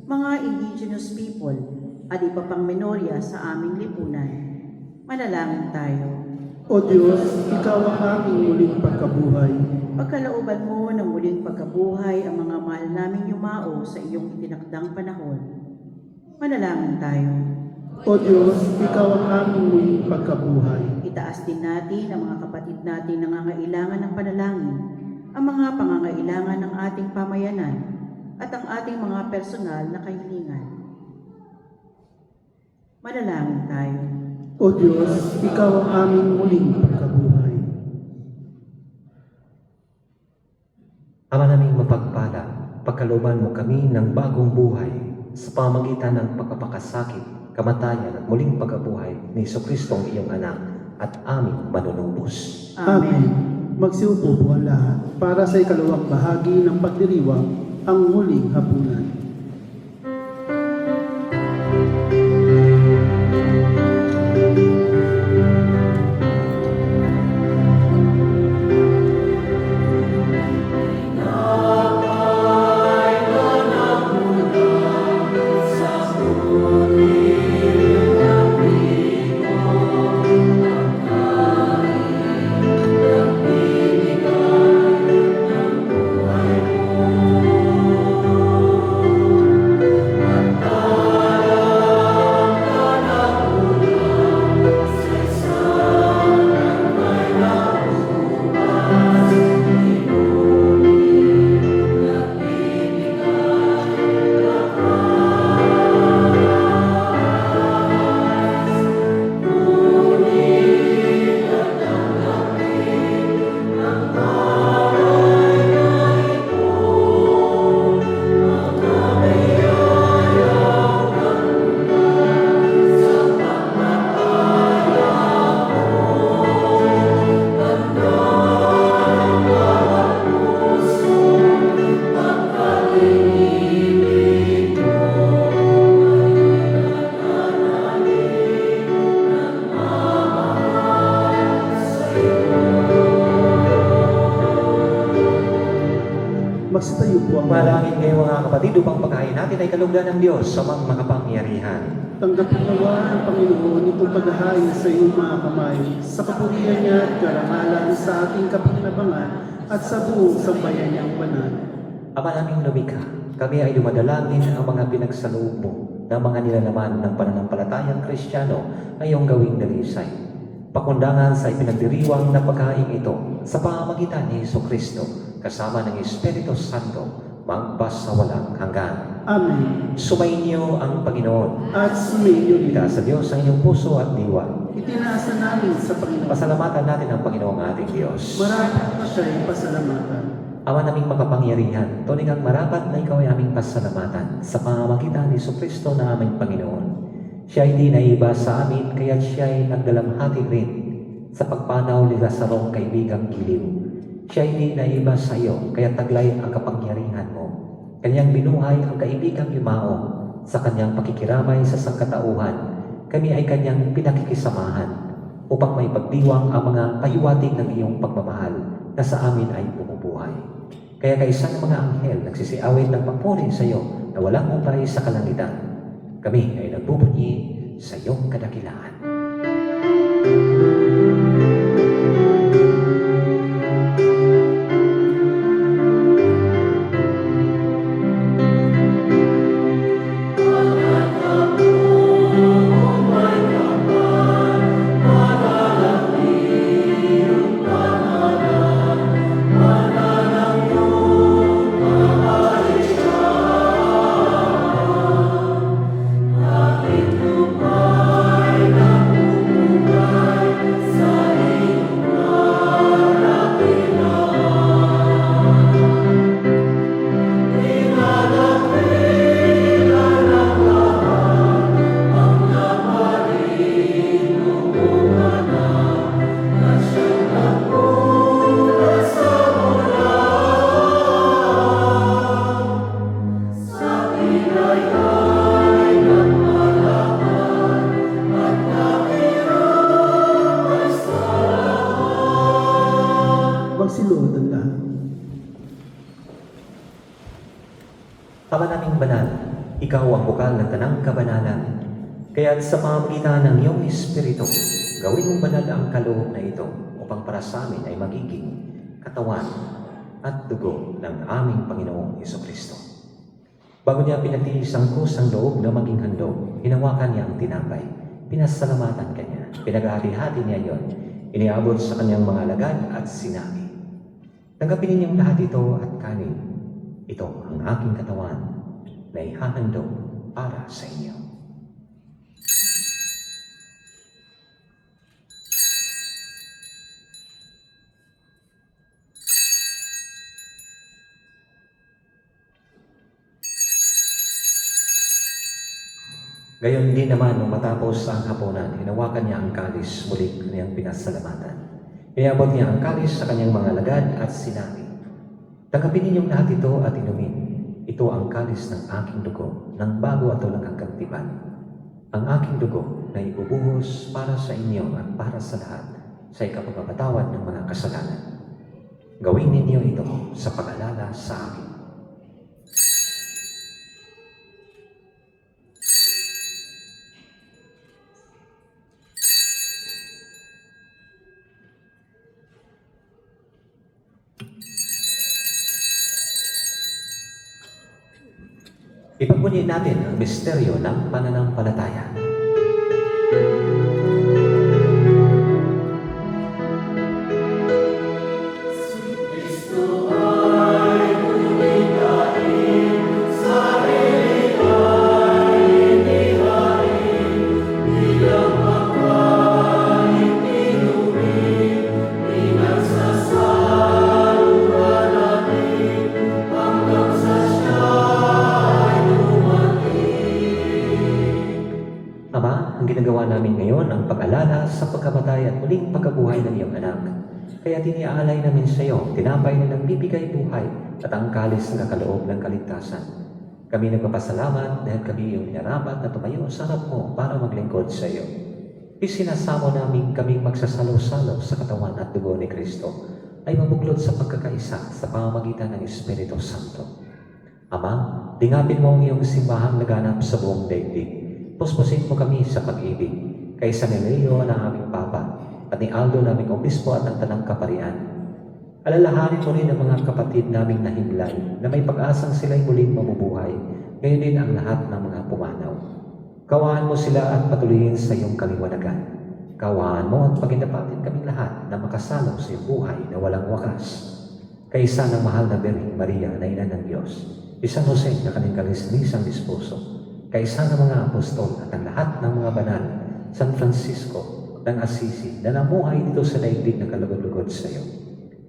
mga indigenous people, at iba pang minorya sa aming lipunan. Manalangin tayo. O Diyos, Ikaw ang aming muling pagkabuhay. pagkalooban mo ng muling pagkabuhay ang mga mahal naming yumao sa iyong itinakdang panahon. Manalangin tayo. O Diyos, Ikaw ang aming muling pagkabuhay. Itaas din natin ang mga kapatid natin nangangailangan ng panalangin, ang mga pangangailangan ng ating pamayanan, at ang ating mga personal na kahilingan. Manalangin tayo. O Diyos, Ikaw ang aming muling pagkabuhay. Ama naming mapagpala, pagkalooban mo kami ng bagong buhay sa pamagitan ng pagpapakasakit, kamatayan at muling pagkabuhay ni Jesucristo ang iyong anak at aming manunubos. Amen. Magsiupo po ang lahat para sa ikalawang bahagi ng pagdiriwang ang muling hapunan. Magsitayo po ang Manalangin kayo mga kapatid upang pagkain natin ay kalugdan ng Diyos sa mga makapangyarihan. Tanggapin nawa ng Panginoon itong paghahain sa iyong mga kamay, sa kapurihan niya at karangalan sa ating kapakinabangan at sa buong sambayan niyang banal. Ama naming lumikha, kami ay dumadalangin ang mga pinagsaloob mo ng mga nilalaman ng pananampalatayang Kristiyano ay iyong gawing dalisay. Pakundangan sa ipinagdiriwang na pagkain ito sa pamamagitan ni Jesucristo kasama ng Espiritu Santo magpasawalang hanggan. Amen. Sumainyo ang Panginoon. At sumainyo rin. Itaas sa Diyos ang inyong puso at diwa. Itinaasa namin sa Panginoon. Pasalamatan natin ang Panginoong ating Diyos. Marapat na siya'y pasalamatan. Ama naming makapangyarihan, tunig ang marapat na ikaw ay aming pasalamatan sa pamamagitan ni Jesucristo na aming Panginoon. Siya ay di naiba sa amin, kaya't siya ay nagdalamhati rin sa pagpanaw ni Lazarong kaibigang giliw. Siya ay di naiba sa iyo, kaya't taglay ang kapangyarihan mo. Kanyang binuhay ang kaibigang yumao sa kanyang pakikiramay sa sangkatauhan. Kami ay kanyang pinakikisamahan upang may pagdiwang ang mga pahiwatig ng iyong pagmamahal na sa amin ay bumubuhay. Kaya kaisa ng mga anghel nagsisiawit ng papuri sa iyo na walang umpay sa kalangitan. Kami ay nagbubunyi sa iyong kadakilaan. Magsiluhod ang lahat. Ama naming banal, ikaw ang bukal ng tanang kabanalan. Kaya't sa pamamagitan ng iyong Espiritu, gawin mong banal ang kaloob na ito upang para sa amin ay magiging katawan at dugo ng aming Panginoong Hesukristo. Bago niya pinatiis ang kusang loob na maging handog, hinawakan niya ang tinapay, pinasalamatan kanya, pinaghati-hati niya iyon, iniabot sa kanyang mga alagad at sinabi, "Tanggapin ninyong lahat ito at kanin. Ito ang aking katawan na ihahandog para sa inyo." Gayon din naman nung matapos ang hapunan, hinawakan niya ang kalis, muli niyang pinasalamatan. Iniabot niya ang kalis sa kanyang mga alagad at sinabi, "Tanggapin ninyong lahat ito at inumin. Ito ang kalis ng aking dugo, ng bago at walang hanggang tipan. Ang aking dugo na ibubuhos para sa inyo at para sa lahat sa ikapagpapatawad ng mga kasalanan. Gawin ninyo ito sa pag-alala sa akin." Ipagmuni natin ang misteryo ng pananampalataya. Ama, ang ginagawa namin ngayon ang pag-alala sa pagkamatay at muling pagkabuhay ng iyong anak. Kaya tiniaalay namin sa iyo, tinapay na nagbibigay buhay at ang kalis na kaloob ng kaligtasan. Kami nagpapasalamat dahil kami iyong minarapat na tumayo sa harap mo para maglingkod sa iyo. Isinasamo namin kaming magsasalo-salo sa katawan at dugo ni Kristo ay mabuklod sa pagkakaisa sa pamamagitan ng Espiritu Santo. Ama, dingapin mo ang iyong simbahang laganap sa buong daigdig. Puspusin mo kami sa pag-ibig, kay San Emilio na aming Papa, at ni Aldo naming Obispo at ng Tanang Kaparian. Alalahanin mo rin ang mga kapatid naming nahimlay na may pag-asang sila'y muling mabubuhay, ngayon din ang lahat ng mga pumanaw. Kawaan mo sila at patuloyin sa iyong kaliwanagan. Kawaan mo at paginapatin kaming lahat na makasalo sa iyong buhay na walang wakas. Kaysa ng mahal na Birheng Maria na Ina ng Diyos, San Jose na kanyang kalis-lisang disposo, kaysa ng mga apostol at ang lahat ng mga banal, San Francisco ng Assisi na namuhay dito sa daigdig na kalugod-lugod sa iyo.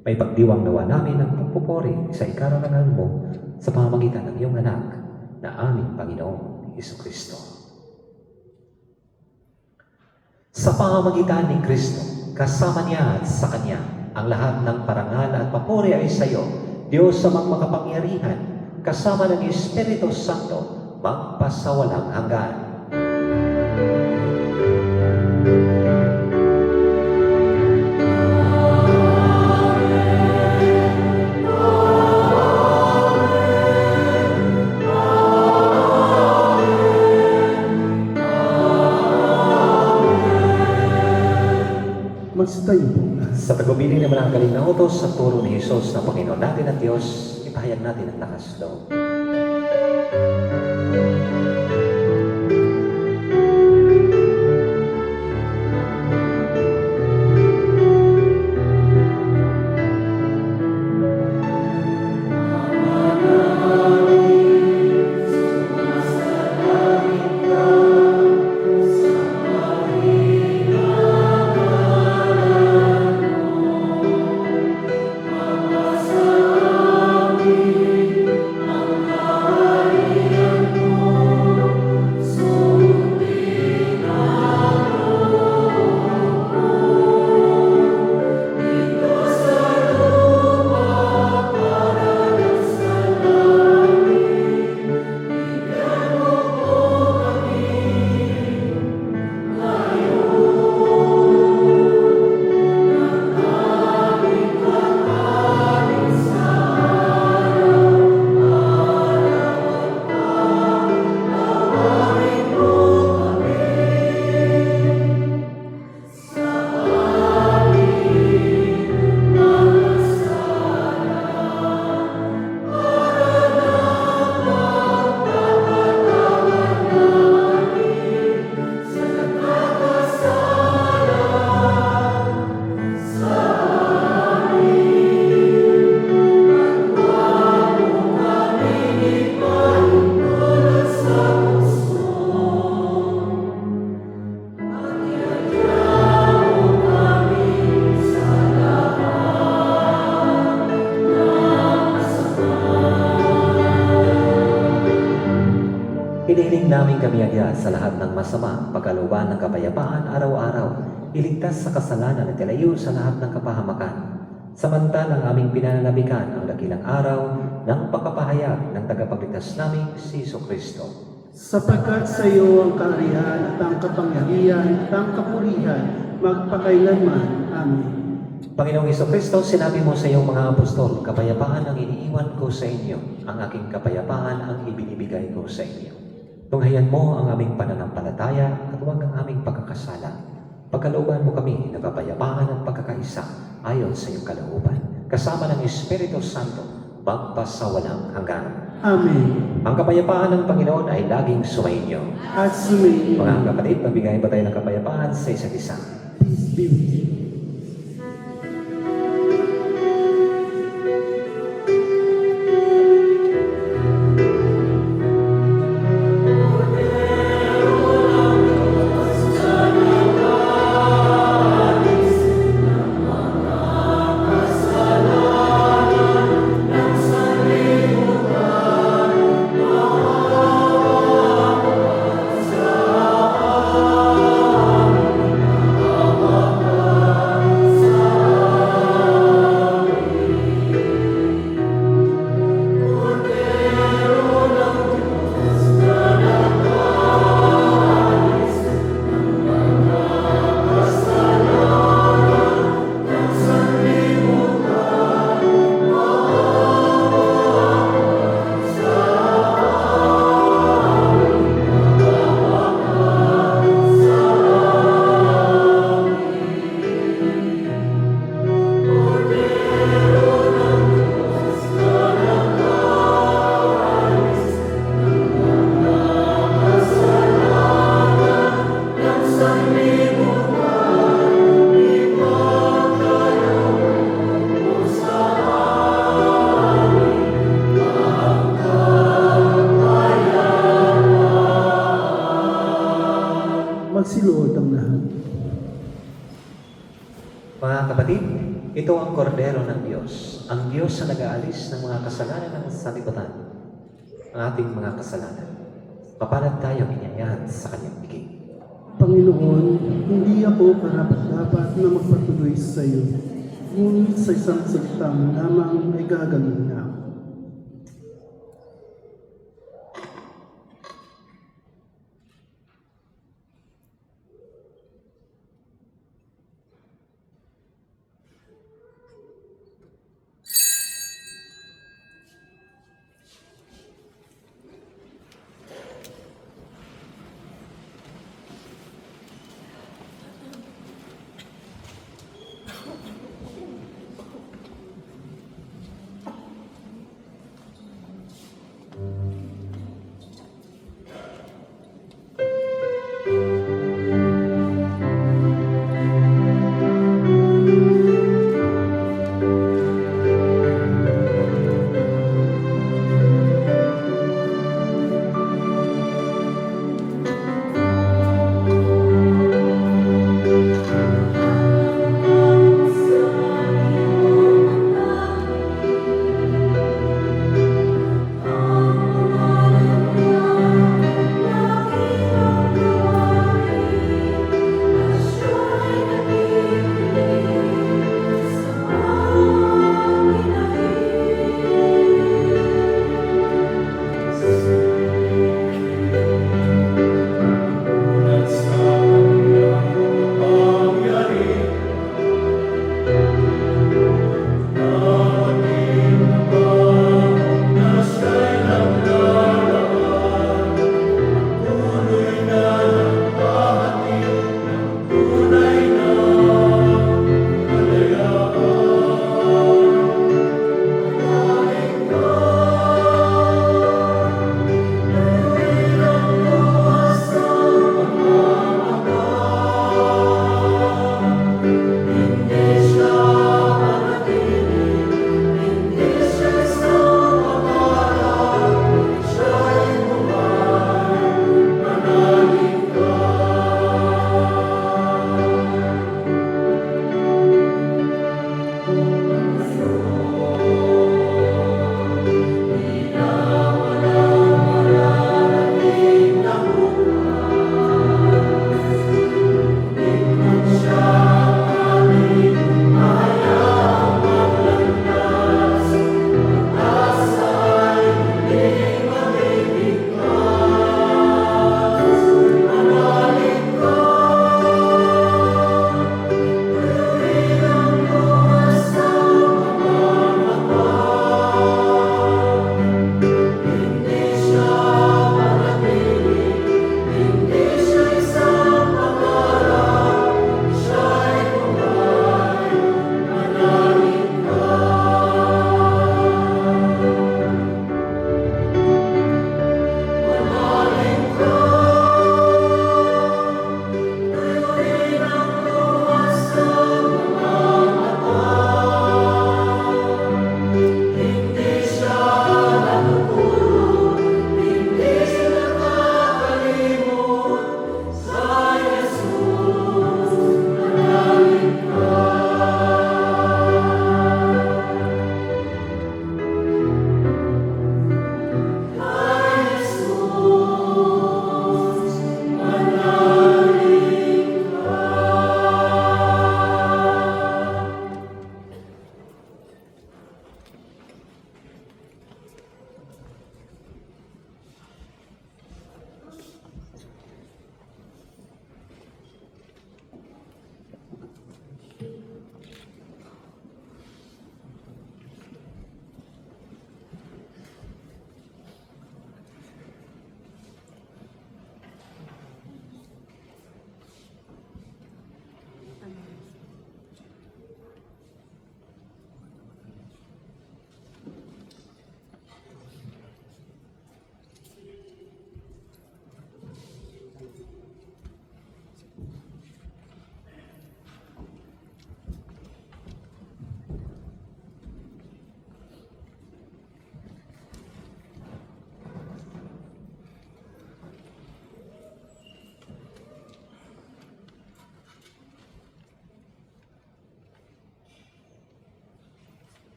May pagdiwang nawa namin ang pagpupuri sa ikararangal mo sa pamamagitan ng iyong anak na aming Panginoong Hesukristo. Sa pamamagitan ni Kristo, kasama niya at sa Kanya, ang lahat ng parangal at papuri ay sa iyo, Diyos sa makapangyarihan, kasama ng Espiritu Santo, magpasawalang hanggan. Magsitayo po. Sa tagubilin naman ang galing na utos sa turo ni Jesus na Panginoon natin at Diyos, ipahayag natin ang lakas loob. Amen. Hinihiling namin kami agad sa lahat ng masama, pagkalooban ng kapayapaan araw-araw, iligtas sa kasalanan at ilayo sa lahat ng kapahamakan. Samantalang aming pinananabikan ang dakilang araw ng pagkapahayag ng tagapagligtas naming si Kristo. Sapagkat sa iyo ang kaharian at ang kapangyarihan at ang kapurihan magpakailanman. Amen. Panginoong Kristo, sinabi mo sa iyong mga apostol, kapayapaan ang iniiwan ko sa inyo, ang aking kapayapaan ang ibinibigay ko sa inyo. Tunghayan mo ang aming pananampalataya at huwag ang aming pagkakasala. Pagkalooban mo kami na kapayapaan at pagkakaisa ayon sa iyong kalooban, kasama ng Espiritu Santo, magpasawalang hanggan. Amen. Ang kapayapaan ng Panginoon ay laging sumainyo. At sumayin. Mga kapatid, magbigay ba tayo ng kapayapaan sa isa't isa? Peace be with you. Magsiluhod ang lahat. Mga kapatid, ito ang kordero ng Diyos, ang Diyos na nag-aalis ng mga kasalanan ng sanlibutan, ang ating mga kasalanan. Papalad tayong inyayahan sa kanyang bigay. Panginoon, hindi ako karapat-dapat na magpatuloy sa iyo, ngunit sa isang salita mo lamang ay gagaling na ako.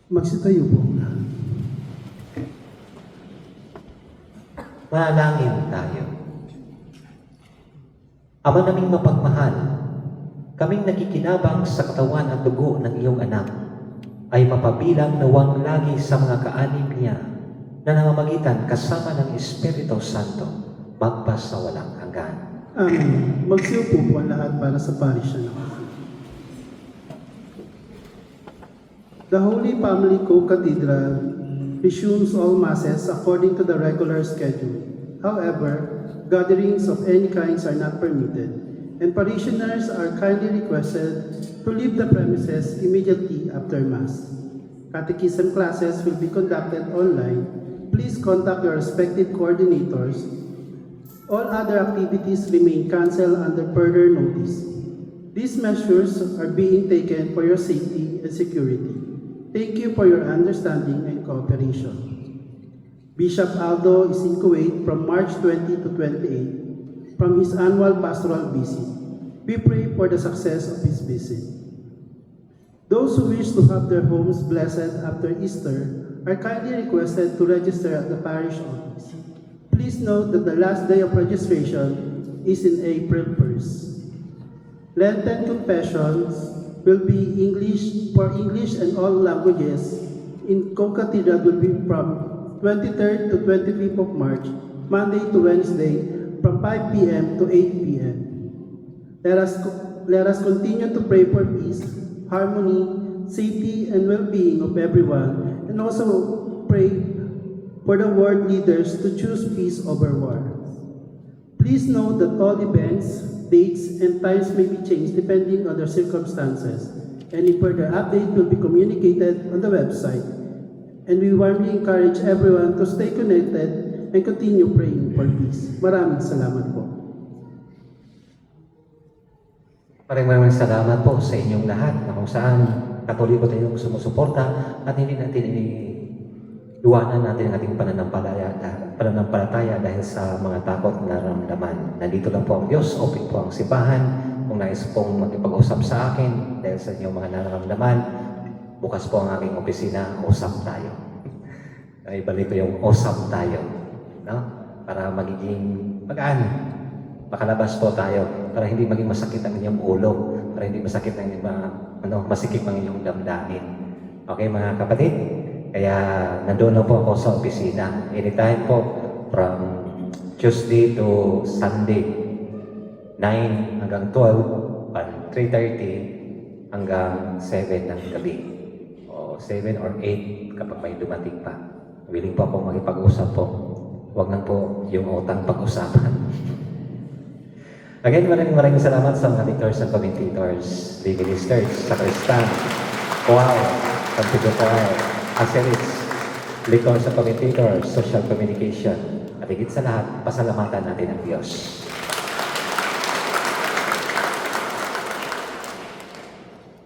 Magsitayo po. Manalangin tayo. Ama naming mapagmahal, kaming nakikinabang sa katawan at dugo ng iyong anak, ay mapabilang nawang lagi sa mga kaanim niya na namamagitan kasama ng Espiritu Santo, magpasawalang hanggan. Amen. Magsiupo po ang lahat para sa parisyon. The Holy Family Co-Cathedral resumes all masses according to the regular schedule. However, gatherings of any kinds are not permitted, and parishioners are kindly requested to leave the premises immediately after Mass. Catechism classes will be conducted online. Please contact your respective coordinators. All other activities remain cancelled under further notice. These measures are being taken for your safety and security. Thank you for your understanding and cooperation. Bishop Aldo is in Kuwait from March 20 to 28 from his annual pastoral visit. We pray for the success of his visit. Those who wish to have their homes blessed after Easter are kindly requested to register at the parish office. Please note that the last day of registration is in April 1st. Lenten confessions will be for English and all languages in Co-Cathedral will be from 23rd to 25th of March, Monday to Wednesday, from 5 p.m. to 8 p.m. Let us continue to pray for peace, harmony, safety, and well-being of everyone, and also pray for the world leaders to choose peace over war. Please note that all events, dates, and times may be changed depending on their circumstances. Any further update will be communicated on the website. And we warmly encourage everyone to stay connected and continue praying for peace. Maraming salamat po. Maraming salamat po sa inyong lahat na kung saan patuloy po tayong sumusuporta at hindi natin iwanan natin ang ating pananampalataya dahil sa mga takot na nararamdaman. Nandito lang po ang Diyos, open po ang simbahan. Kung nais pong magpag-usap sa akin dahil sa inyong mga nararamdaman, bukas po ang aking opisina, usap tayo. Ay, balik ko yung usap tayo. No? Para magiging magaan. Makalabas po tayo para hindi maging masakit ang inyong ulo, para hindi masakit ang inyong masikip ang inyong damdamin. Okay mga kapatid? Kaya nandun na po ako sa opisina. Anytime po from Tuesday to Sunday, 9 hanggang 12, 3:30 hanggang 7 ng gabi. O 7 or 8 kapag may dumating pa. Willing po akong makipag-usap po. Huwag lang po yung utang pag-usapan. Again, maraming salamat sa mga lectors and commentators, the ministers, sakristan, choir, contributor choir, asseris, lectors and commentators, social communication, at higit sa lahat, pasalamatan natin ang Diyos.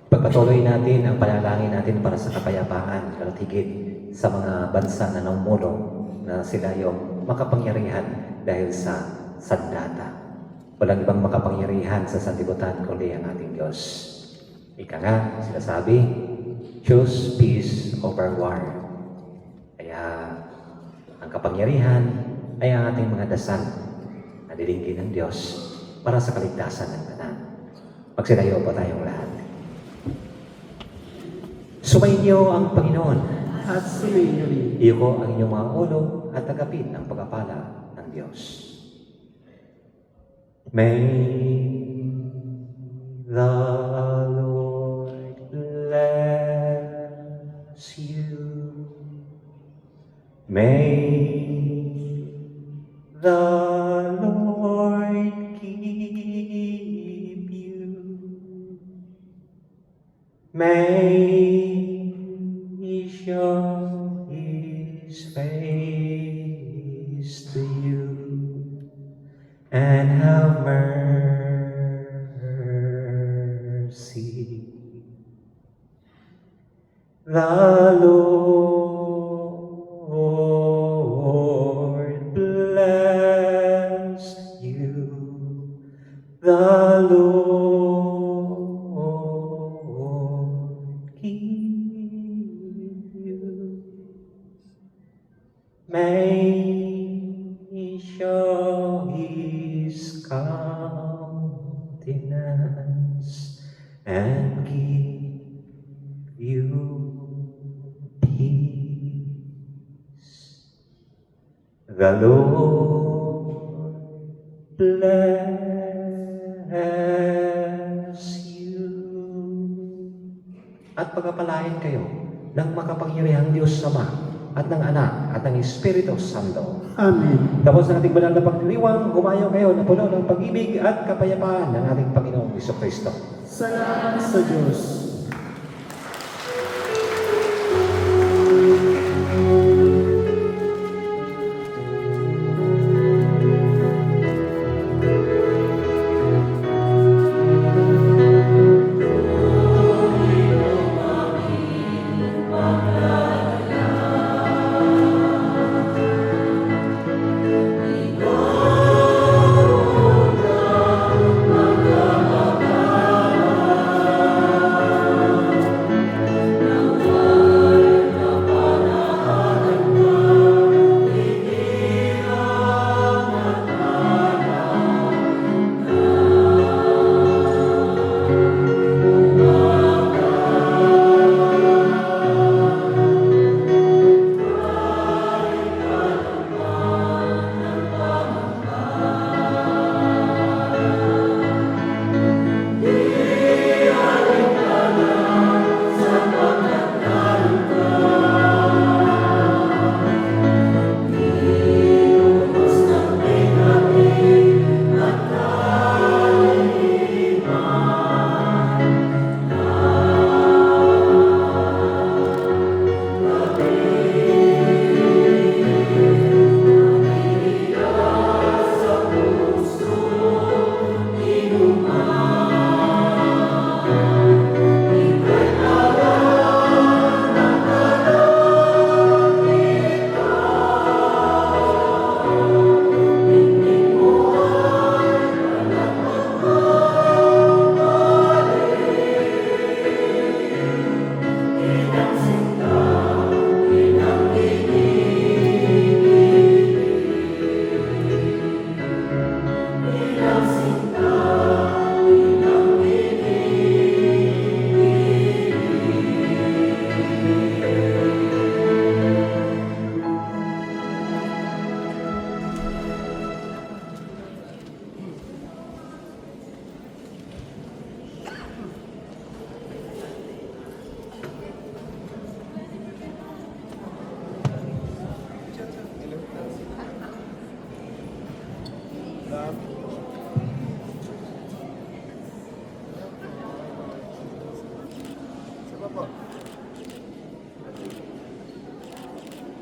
Pagpatuloy natin ang panalangin natin para sa kapayapaan, at higit sa mga bansa na namumuno na sila yung makapangyarihan dahil sa sandata. Walang ibang makapangyarihan sa sanlibutan kundi ang ating Diyos. Ika nga, sinasabi, choose peace over war. Kaya ang kapangyarihan ay ang ating mga dasal na nilingkin ng Diyos para sa kaligtasan ng tanan. Magsilayo po tayong lahat. Sumainyo ang Panginoon At sumainyo rin. Iyoko ang inyong mga ulo at tagapin ang pagpapala ng Diyos. May the Lord bless you. May the Lord keep you. May He show His face to you and have mercy. The Lord bless you. The Lord keep may show his countenance and give you peace. The Lord bless you. At pagpapalain kayo ng makapangyarihang Diyos Ama at ng Anak at ng Espiritu Santo. Amen. Tapos ng ating banal na pagdiriwang, humayo kayo na puno ng pag-ibig at kapayapaan ng ating Panginoong Kristo. Salamat sa Diyos.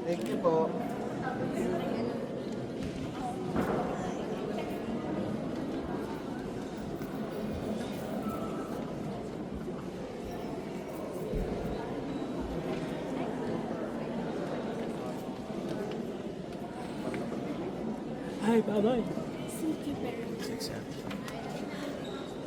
Thank you po. Hi, bye-bye.